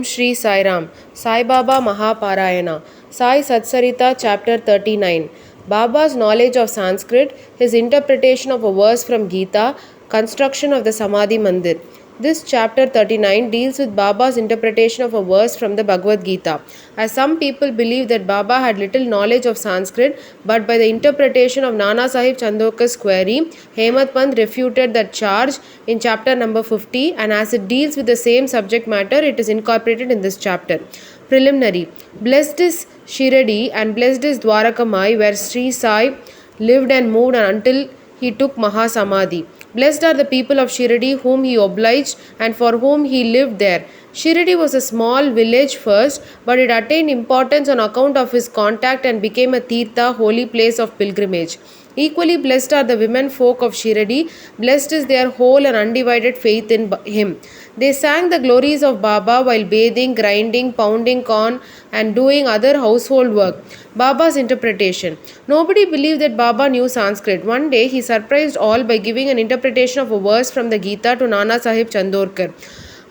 Shri Sai Ram, Sai Baba Mahaparayana, Sai Satcharitra Chapter 39. Baba's knowledge of Sanskrit, his interpretation of a verse from Gita, construction of the Samadhi Mandir. This chapter 39 deals with Baba's interpretation of a verse from the Bhagavad Gita. As some people believe that Baba had little knowledge of Sanskrit, but by the interpretation of Nana Sahib Chandorkar's query, Hemant Pant refuted that charge in chapter number 50, and as it deals with the same subject matter, it is incorporated in this chapter. Preliminary. Blessed is Shiradi and blessed is Dwarakamai, where Sri Sai lived and moved until he took Mahasamadhi. Blessed are the people of Shiradi whom he obliged and for whom he lived there. Shiradi was a small village first, but it attained importance on account of his contact and became a Tirtha, holy place of pilgrimage. Equally blessed are the women folk of Shiradi. Blessed is their whole and undivided faith in him. They sang the glories of Baba while bathing, grinding, pounding corn, and doing other household work. Baba's interpretation. Nobody believed that Baba knew Sanskrit. One day he surprised all by giving an interpretation of a verse from the Gita to Nana Sahib Chandorkar.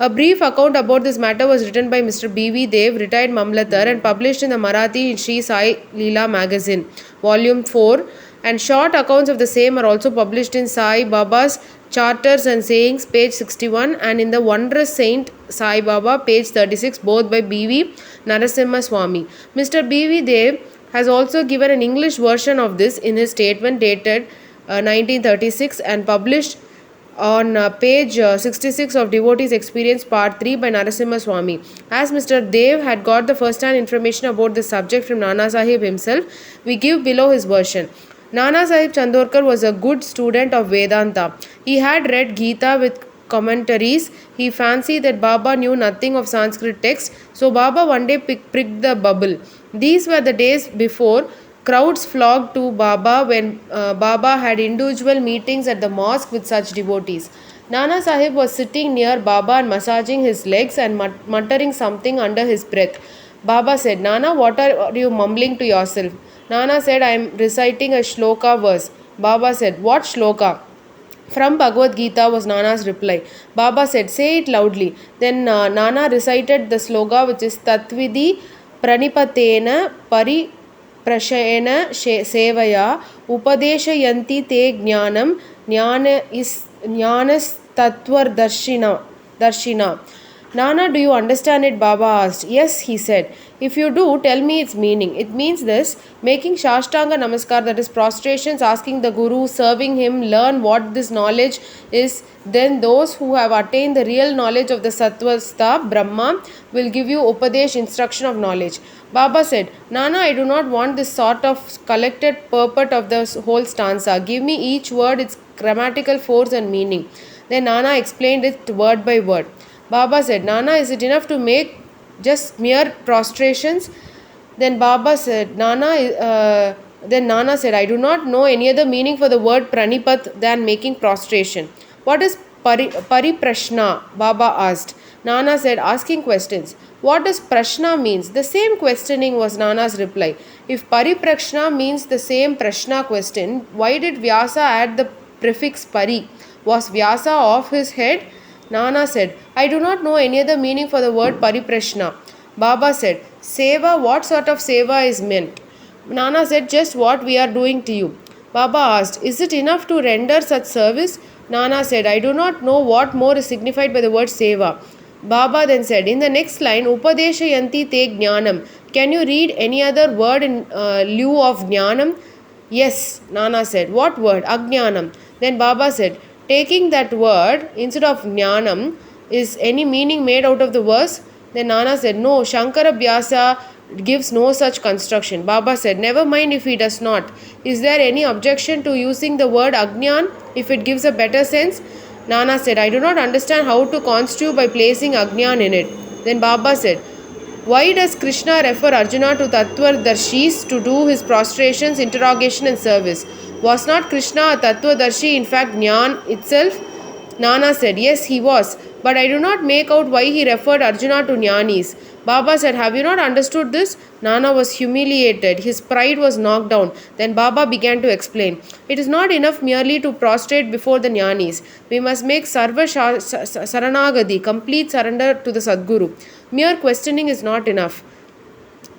A brief account about this matter was written by Mr. B.V. Dev, retired Mamlatar, and published in the Marathi in Sri Sai Leela magazine, volume 4, and short accounts of the same are also published in Sai Baba's Charters and Sayings, page 61, and in the Wondrous Saint Sai Baba, page 36, both by B.V. Narasimha Swami. Mr. B.V. Dev has also given an English version of this in his statement dated 1936 and published on page 66 of Devotees Experience Part 3 by Narasimha Swami. As Mr. Dev had got the first-hand information about this subject from Nana Sahib himself, we give below his version. Nana Sahib Chandorkar was a good student of Vedanta. He had read Gita with commentaries. He fancied that Baba knew nothing of Sanskrit texts, so Baba one day pricked the bubble. These were the days before crowds flocked to Baba when Baba had individual meetings at the mosque with such devotees. Nana Sahib was sitting near Baba and massaging his legs and muttering something under his breath. Baba said, "Nana, what are you mumbling to yourself?" Nana said, "I am reciting a shloka verse." Baba said, "What shloka?" From Bhagavad Gita was Nana's reply. Baba said, "Say it loudly." Then Nana recited the sloga, which is Tatvidi Pranipatena Pari Prashayana Sevaya Upadeshayanti Te Jnanam Jnanas Tatvar Darshina. Nana, do you understand it? Baba asked. Yes, he said. If you do, tell me its meaning. It means this: making Shashtanga Namaskar, that is prostrations, asking the Guru, serving him, learn what this knowledge is. Then those who have attained the real knowledge of the Sattvastha, Brahma, will give you Upadesh, instruction of knowledge. Baba said, Nana, I do not want this sort of collected purport of the whole stanza. Give me each word, its grammatical force and meaning. Then Nana explained it word by word. Baba said, Nana, is it enough to make just mere prostrations? Then Baba said, Then Nana said, I do not know any other meaning for the word pranipat than making prostration. What is pariprashna? Baba asked. Nana said, asking questions. What does prashna means? The same questioning was Nana's reply. If pariprashna means the same prashna question, why did Vyasa add the prefix pari? Was Vyasa off his head? Nana said, I do not know any other meaning for the word pariprashna. Baba said, Seva, what sort of seva is meant? Nana said, just what we are doing to you. Baba asked, is it enough to render such service? Nana said, I do not know what more is signified by the word seva. Baba then said, in the next line, Upadeshayanti te jnanam. Can you read any other word in lieu of jnanam? Yes, Nana said. What word? Ajnanam. Then Baba said, taking that word instead of jnanam, is any meaning made out of the verse? Then Nana said, no, Shankara Vyasa gives no such construction. Baba said, never mind if he does not. Is there any objection to using the word Ajnan if it gives a better sense? Nana said, I do not understand how to constitute by placing Ajnan in it. Then Baba said, why does Krishna refer Arjuna to Tattva Darshis to do his prostrations, interrogation and service? Was not Krishna a Tattva Darshi, in fact Jnan itself? Nana said, yes, he was. But I do not make out why he referred Arjuna to Jnanis. Baba said, have you not understood this? Nana was humiliated. His pride was knocked down. Then Baba began to explain. It is not enough merely to prostrate before the Jnanis. We must make Sarva Saranagadi, complete surrender to the Sadguru. Mere questioning is not enough.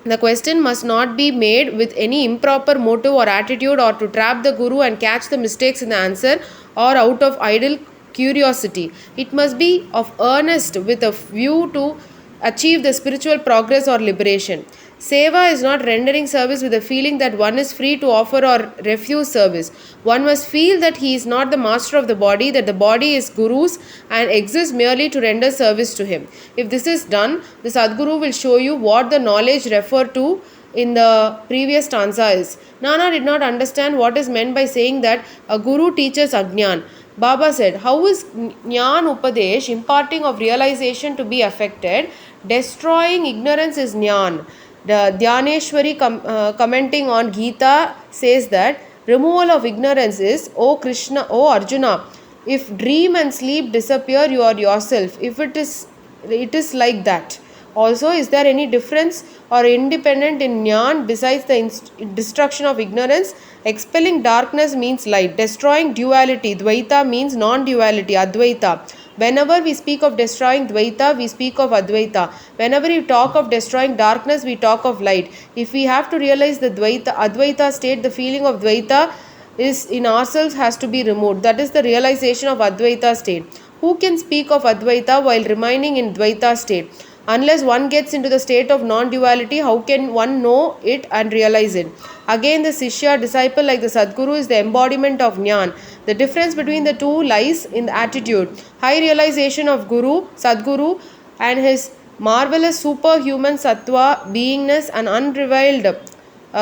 The question must not be made with any improper motive or attitude, or to trap the guru and catch the mistakes in the answer, or out of idle curiosity. It must be of earnest with a view to achieve the spiritual progress or liberation. Seva is not rendering service with the feeling that one is free to offer or refuse service. One must feel that he is not the master of the body, that the body is Guru's and exists merely to render service to him. If this is done, the Sadguru will show you what the knowledge referred to in the previous stanza is. Nana did not understand what is meant by saying that a Guru teaches Ajnan. Baba said, how is Jnana Upadesh, imparting of realization, to be affected? Destroying ignorance is Jnana. The Dhyaneshwari commenting on Gita says that removal of ignorance is, O Krishna, O Arjuna, if dream and sleep disappear, you are yourself. If it is like that. Also, is there any difference or independent in Jnana besides the destruction of ignorance? Expelling darkness means light. Destroying duality, Dvaita, means non-duality, Advaita. Whenever we speak of destroying Dvaita, we speak of Advaita. Whenever we talk of destroying darkness, we talk of light. If we have to realize the Advaita state, the feeling of Dvaita is in ourselves has to be removed. That is the realization of Advaita state. Who can speak of Advaita while remaining in Dvaita state? Unless one gets into the state of non-duality, how can one know it and realize it? Again, the Sishya, disciple like the Sadguru, is the embodiment of Jnana. The difference between the two lies in the attitude. High realization of Guru, Sadguru, and his marvelous superhuman sattva, beingness, and unrevealed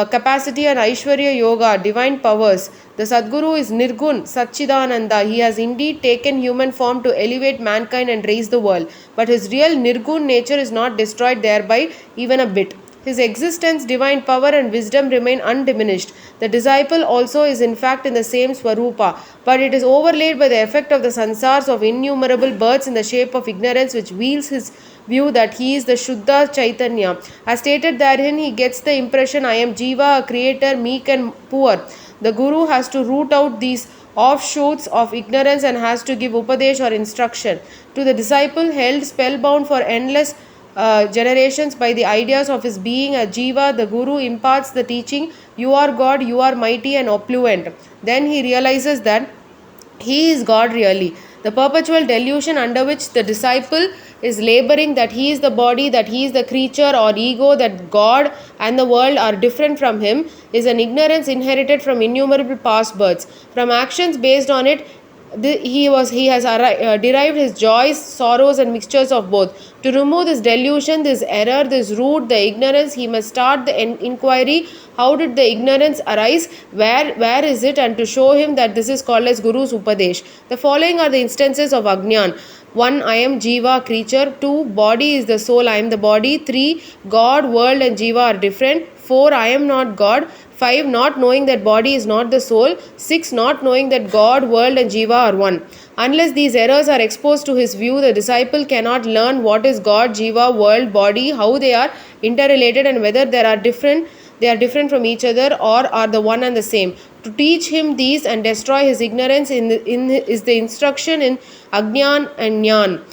capacity, and Aishwarya Yoga, divine powers. The Sadguru is Nirgun, Satchidananda. He has indeed taken human form to elevate mankind and raise the world. But his real Nirgun nature is not destroyed thereby even a bit. His existence, divine power, and wisdom remain undiminished. The disciple also is in fact in the same Swarupa, but it is overlaid by the effect of the sansars of innumerable births in the shape of ignorance, which veils his view that he is the Shuddha Chaitanya. As stated therein, he gets the impression, I am Jiva, a creator, meek and poor. The Guru has to root out these offshoots of ignorance and has to give Upadesh or instruction. To the disciple held spellbound for endless generations by the ideas of his being a Jiva, the Guru imparts the teaching, you are God, you are mighty and opulent. Then he realizes that he is God really. The perpetual delusion under which the disciple is laboring, that he is the body, that he is the creature or ego, that God and the world are different from him, is an ignorance inherited from innumerable past births. From actions based on it, he has derived his joys, sorrows, and mixtures of both. To remove this delusion, this error, this root, the ignorance, he must start the inquiry. How did the ignorance arise? Where is it? And to show him that this is called as Guru's Upadesh. The following are the instances of Ajnan. 1. I am Jiva, creature. 2. Body is the soul, I am the body. 3. God, world, and Jiva are different. 4. I am not God. 5. Not knowing that body is not the soul. 6. Not knowing that God, world, and Jiva are one. Unless these errors are exposed to his view, the disciple cannot learn what is God, Jiva, world, body, how they are interrelated, and whether they are different from each other or are the one and the same. To teach him these and destroy his ignorance is the instruction in Ajnan and Jnan.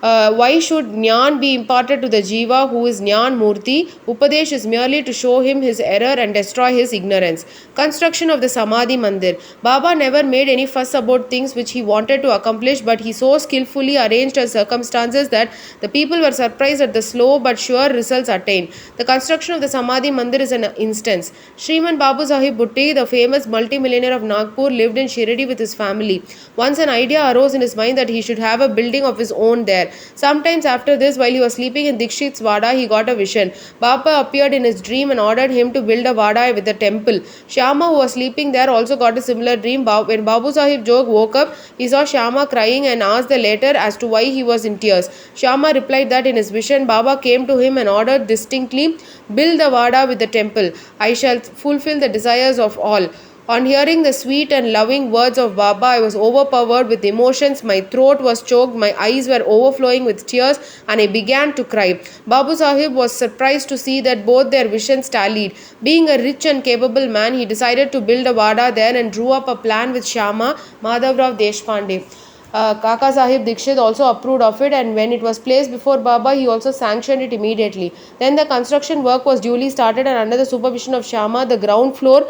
Why should Jnan be imparted to the Jiva who is Jnan Murti? Upadesh is merely to show him his error and destroy his ignorance. Construction of the Samadhi Mandir. Baba never made any fuss about things which he wanted to accomplish, but he so skillfully arranged his circumstances that the people were surprised at the slow but sure results attained. The construction of the Samadhi Mandir is an instance. Sriman Babu Sahib Bhutti, the famous multimillionaire of Nagpur, lived in Shirdi with his family. Once an idea arose in his mind that he should have a building of his own there. Sometimes after this, while he was sleeping in Dikshit's Vada, he got a vision. Baba appeared in his dream and ordered him to build a Vada with a temple. Shyama, who was sleeping there, also got a similar dream. When Babu Sahib Jog woke up, he saw Shyama crying and asked the latter as to why he was in tears. Shyama replied that in his vision, Baba came to him and ordered distinctly, build the Vada with the temple. I shall fulfill the desires of all. On hearing the sweet and loving words of Baba, I was overpowered with emotions. My throat was choked, my eyes were overflowing with tears, and I began to cry. Babu Sahib was surprised to see that both their visions tallied. Being a rich and capable man, he decided to build a Vada there and drew up a plan with Shyama, Madhavrao Deshpande. Kaka Sahib Dikshit also approved of it, and when it was placed before Baba, he also sanctioned it immediately. Then the construction work was duly started, and under the supervision of Shama, the ground floor,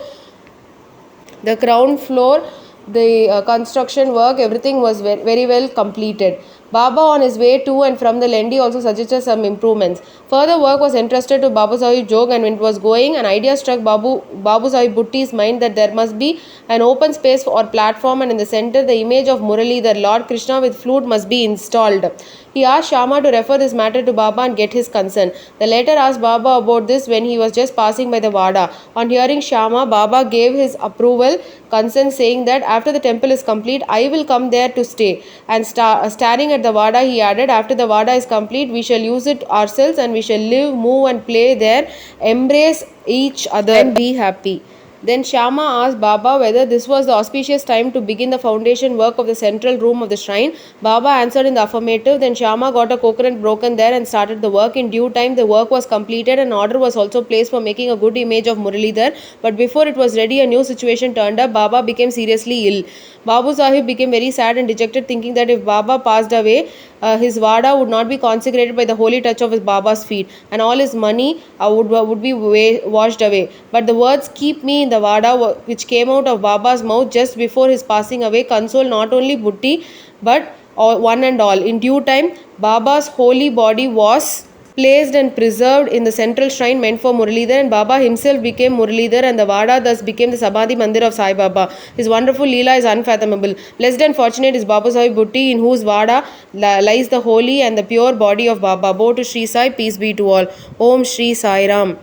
the construction work, everything was very well completed. Baba, on his way to and from the Lendi, also suggested some improvements. Further work was entrusted to Babu Sahib Jog, and when it was going, an idea struck Babu Sahib Bhutti's mind that there must be an open space or platform, and in the center, the image of Murali, the Lord Krishna with flute, must be installed. He asked Shama to refer this matter to Baba and get his consent. The latter asked Baba about this when he was just passing by the Vada. On hearing Shama, Baba gave his approval, consent, saying that after the temple is complete, I will come there to stay. And staring at the Vada, he added, after the Vada is complete, we shall use it ourselves, and we shall live, move, and play there, embrace each other, and be happy. Then Shama asked Baba whether this was the auspicious time to begin the foundation work of the central room of the shrine. Baba answered in the affirmative. Then Shama got a coconut broken there and started the work. In due time, the work was completed, and order was also placed for making a good image of Muralidhar. But before it was ready, a new situation turned up. Baba became seriously ill. Babu Sahib became very sad and dejected, thinking that if Baba passed away, his Vada would not be consecrated by the holy touch of his Baba's feet, and all his money would be washed away. But the words "keep me in the Vada," which came out of Baba's mouth just before his passing away, consoled not only Bhutti but one and all. In due time, Baba's holy body was placed and preserved in the central shrine meant for Muralidhar, and Baba himself became Muralidhar, and the Vada thus became the Samadhi Mandir of Sai Baba. His wonderful Leela is unfathomable. Blessed and fortunate is Babu Sahib Bhutti, in whose Vada lies the holy and the pure body of Baba. Bo to Sri Sai, peace be to all. Om Sri Sai Ram.